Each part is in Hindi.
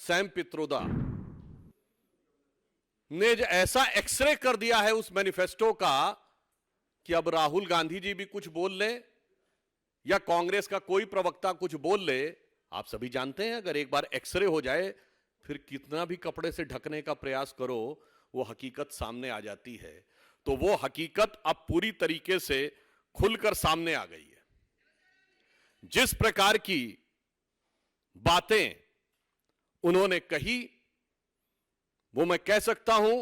सैम पित्रोदा ने ऐसा एक्सरे कर दिया है उस मैनिफेस्टो का कि अब राहुल गांधी जी भी कुछ बोल ले या कांग्रेस का कोई प्रवक्ता कुछ बोल ले, आप सभी जानते हैं अगर एक बार एक्सरे हो जाए फिर कितना भी कपड़े से ढकने का प्रयास करो वो हकीकत सामने आ जाती है। तो वो हकीकत अब पूरी तरीके से खुलकर सामने आ गई है। जिस प्रकार की बातें उन्होंने कही वो मैं कह सकता हूं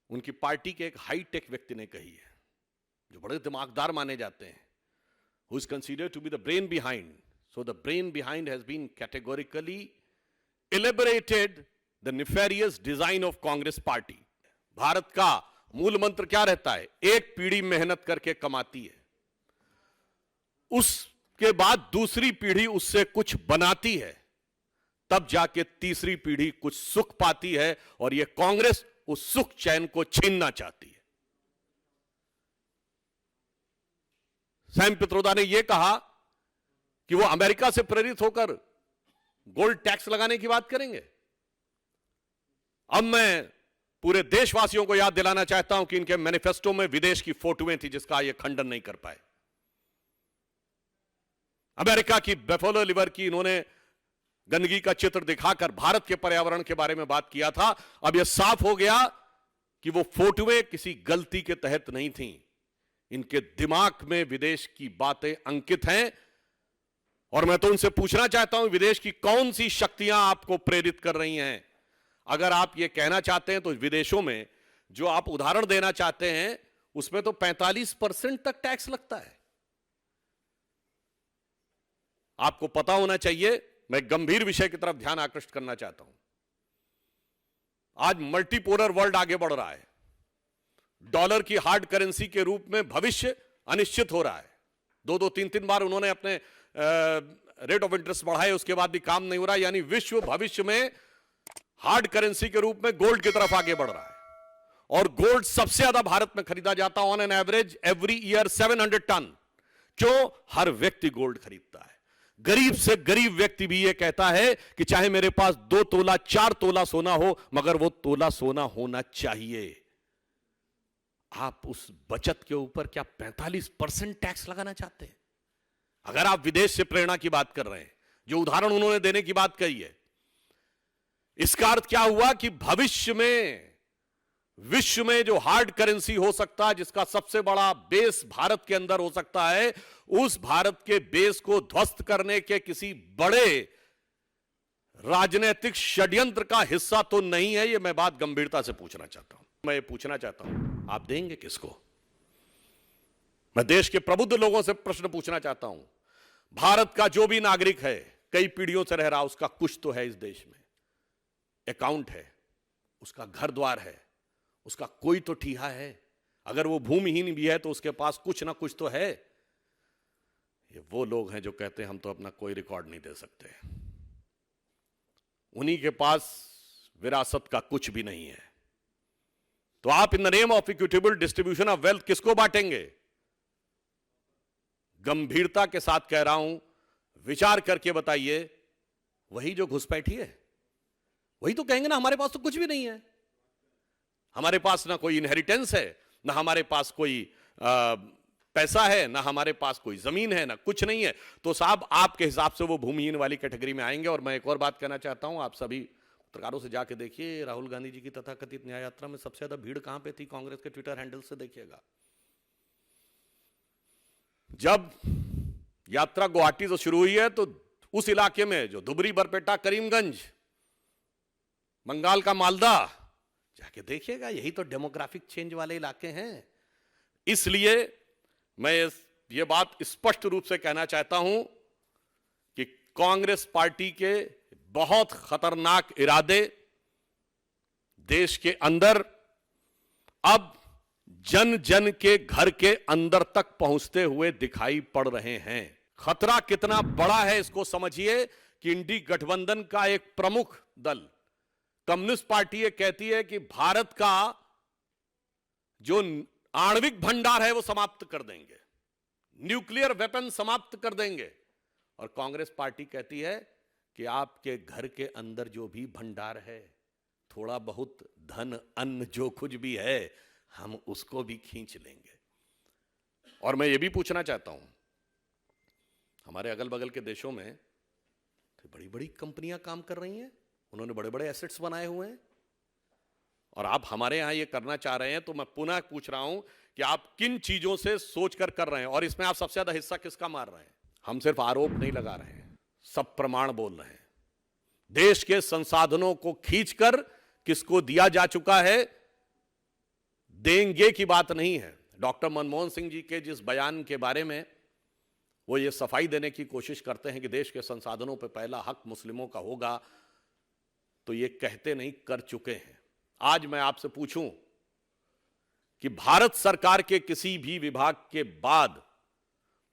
उनकी पार्टी के एक हाईटेक व्यक्ति ने कही है जो बड़े दिमागदार माने जाते हैं, who is considered to be the brain behind. So the brain behind has been categorically elaborated the nefarious design of Congress party. Bharat का मूल मंत्र क्या रहता है? एक पीढ़ी मेहनत करके कमाती है, उसके बाद दूसरी पीढ़ी उससे कुछ बनाती है, तब जाके तीसरी पीढ़ी कुछ सुख पाती है और यह कांग्रेस उस सुख चैन को छीनना चाहती है। सैम पित्रोदा ने यह कहा कि वो अमेरिका से प्रेरित होकर गोल्ड टैक्स लगाने की बात करेंगे। अब मैं पूरे देशवासियों को याद दिलाना चाहता हूं कि इनके मैनिफेस्टो में विदेश की फोटोएं थी जिसका ये खंडन नहीं कर पाए। अमेरिका की बेफोलो लिवर की इन्होंने गंदगी का चित्र दिखाकर भारत के पर्यावरण के बारे में बात किया था। अब यह साफ हो गया कि वो फोटोएं किसी गलती के तहत नहीं थीं, इनके दिमाग में विदेश की बातें अंकित हैं। और मैं तो उनसे पूछना चाहता हूं विदेश की कौन सी शक्तियां आपको प्रेरित कर रही हैं। अगर आप ये कहना चाहते हैं तो विदेशों में जो आप उदाहरण देना चाहते हैं उसमें तो 45% तक टैक्स लगता है। आपको पता होना चाहिए, मैं गंभीर विषय की तरफ ध्यान आकृष्ट करना चाहता हूं। आज मल्टीपोलर वर्ल्ड आगे बढ़ रहा है, डॉलर की हार्ड करेंसी के रूप में भविष्य अनिश्चित हो रहा है। दो तीन बार उन्होंने अपने रेट ऑफ इंटरेस्ट बढ़ाए, उसके बाद भी काम नहीं हो रहा, यानी विश्व भविष्य में हार्ड करेंसी के रूप में गोल्ड की तरफ आगे बढ़ रहा है। और गोल्ड सबसे ज्यादा भारत में खरीदा जाता है, on an average every year 700 ton. क्यों? हर व्यक्ति गोल्ड खरीदता है। गरीब से गरीब व्यक्ति भी यह कहता है कि चाहे मेरे पास 2 तोला 4 तोला सोना हो मगर वो तोला सोना होना चाहिए। आप उस बचत के ऊपर क्या 45% टैक्स लगाना चाहते हैं? अगर आप विदेश से प्रेरणा की बात कर रहे हैं, जो उदाहरण उन्होंने देने की बात कही है, इसका अर्थ क्या हुआ कि भविष्य में विश्व में जो हार्ड करेंसी हो सकता है, जिसका सबसे बड़ा बेस भारत के अंदर हो सकता है, उस भारत के बेस को ध्वस्त करने के किसी बड़े राजनीतिक षड्यंत्र का हिस्सा तो नहीं है। यह मैं बात गंभीरता से पूछना चाहता हूं। मैं ये पूछना चाहता हूं, आप देंगे किसको? मैं देश के प्रबुद्ध लोगों से प्रश्न पूछना चाहता हूं। भारत का जो भी नागरिक है, कई पीढ़ियों से रह रहा, उसका कुछ तो है इस देश में, अकाउंट है, उसका घर द्वार है, उसका कोई तो ठीहा है। अगर वो भूमिहीन भी है तो उसके पास कुछ ना कुछ तो है। ये वो लोग हैं जो कहते हैं हम तो अपना कोई रिकॉर्ड नहीं दे सकते, उन्हीं के पास विरासत का कुछ भी नहीं है। तो आप in the name of equitable distribution of wealth किसको बांटेंगे? गंभीरता के साथ कह रहा हूं, विचार करके बताइए। वही जो घुसपैठी है वही तो कहेंगे ना हमारे पास तो कुछ भी नहीं है, हमारे पास ना कोई इनहेरिटेंस है, ना हमारे पास कोई पैसा है, ना हमारे पास कोई जमीन है, ना कुछ नहीं है। तो साहब आपके हिसाब से वो भूमिहीन वाली कैटेगरी में आएंगे। और मैं एक और बात कहना चाहता हूं, आप सभी पत्रकारों से जाके देखिए, राहुल गांधी जी की तथाकथित न्याय यात्रा में सबसे ज्यादा भीड़ कहां पे थी? कांग्रेस के ट्विटर हैंडल से देखिएगा। जब यात्रा गुवाहाटी से शुरू हुई है तो उस इलाके में जो धुबरी, बरपेटा, करीमगंज, बंगाल का मालदा, जाके देखिएगा, यही तो डेमोग्राफिक चेंज वाले इलाके हैं। इसलिए मैं ये बात स्पष्ट रूप से कहना चाहता हूं कि कांग्रेस पार्टी के बहुत खतरनाक इरादे देश के अंदर अब जन जन के घर के अंदर तक पहुंचते हुए दिखाई पड़ रहे हैं। खतरा कितना बड़ा है इसको समझिए कि इंडी गठबंधन का एक प्रमुख दल कम्युनिस्ट पार्टी ये कहती है कि भारत का जो आणविक भंडार है वो समाप्त कर देंगे, न्यूक्लियर वेपन समाप्त कर देंगे। और कांग्रेस पार्टी कहती है कि आपके घर के अंदर जो भी भंडार है, थोड़ा बहुत धन अन्न जो कुछ भी है, हम उसको भी खींच लेंगे। और मैं ये भी पूछना चाहता हूं, हमारे अगल बगल के देशों में तो बड़ी बड़ी कंपनियां काम कर रही हैं, उन्होंने बड़े बड़े एसेट्स बनाए हुए हैं, और आप हमारे यहां ये करना चाह रहे हैं। तो मैं पुनः पूछ रहा हूं कि आप किन चीजों से सोचकर कर रहे हैं, और इसमें आप सबसे ज्यादा हिस्सा किसका मार रहे हैं? हम सिर्फ आरोप नहीं लगा रहे हैं, सब प्रमाण बोल रहे हैं। देश के संसाधनों को खींचकर किसको दिया जा चुका है, देंगे की बात नहीं है। डॉक्टर मनमोहन सिंह जी के जिस बयान के बारे में वो ये सफाई देने की कोशिश करते हैं कि देश के संसाधनों पर पहला हक मुस्लिमों का होगा, तो ये कहते नहीं, कर चुके हैं। आज मैं आपसे पूछूं कि भारत सरकार के किसी भी विभाग के बाद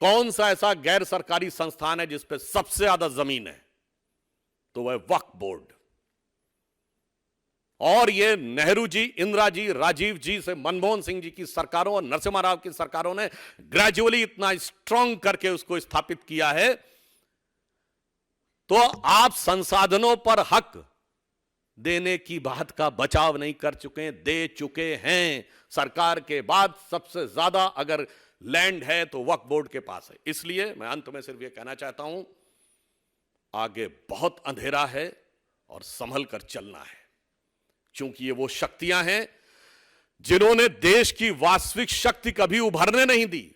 कौन सा ऐसा गैर सरकारी संस्थान है जिस पे सबसे ज्यादा जमीन है? तो वह वक्फ बोर्ड। और ये नेहरू जी, इंदिरा जी, राजीव जी से मनमोहन सिंह जी की सरकारों और नरसिम्हा राव की सरकारों ने ग्रेजुअली इतना स्ट्रांग करके उसको स्थापित किया है। तो आप संसाधनों पर हक देने की बात का बचाव नहीं कर चुके, दे चुके हैं। सरकार के बाद सबसे ज्यादा अगर लैंड है तो वक्फ बोर्ड के पास है। इसलिए मैं अंत में सिर्फ यह कहना चाहता हूं, आगे बहुत अंधेरा है और संभल कर चलना है, क्योंकि ये वो शक्तियां हैं जिन्होंने देश की वास्तविक शक्ति कभी उभरने नहीं दी।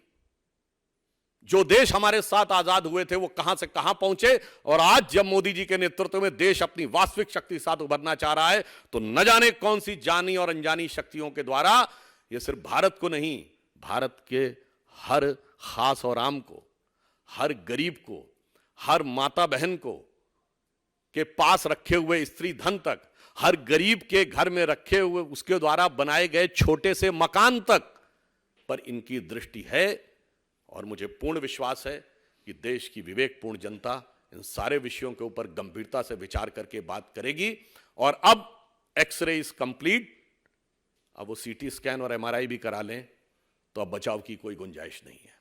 जो देश हमारे साथ आजाद हुए थे वो कहां से कहां पहुंचे, और आज जब मोदी जी के नेतृत्व में देश अपनी वास्तविक शक्ति के साथ उभरना चाह रहा है, तो न जाने कौन सी जानी और अनजानी शक्तियों के द्वारा ये सिर्फ भारत को नहीं, भारत के हर खास और आम को, हर गरीब को, हर माता बहन को के पास रखे हुए स्त्री धन तक, हर गरीब के घर में रखे हुए उसके द्वारा बनाए गए छोटे से मकान तक पर इनकी दृष्टि है। और मुझे पूर्ण विश्वास है कि देश की विवेकपूर्ण जनता इन सारे विषयों के ऊपर गंभीरता से विचार करके बात करेगी। और अब एक्सरे इज कंप्लीट, अब वो सीटी स्कैन और एमआरआई भी करा लें तो अब बचाव की कोई गुंजाइश नहीं है।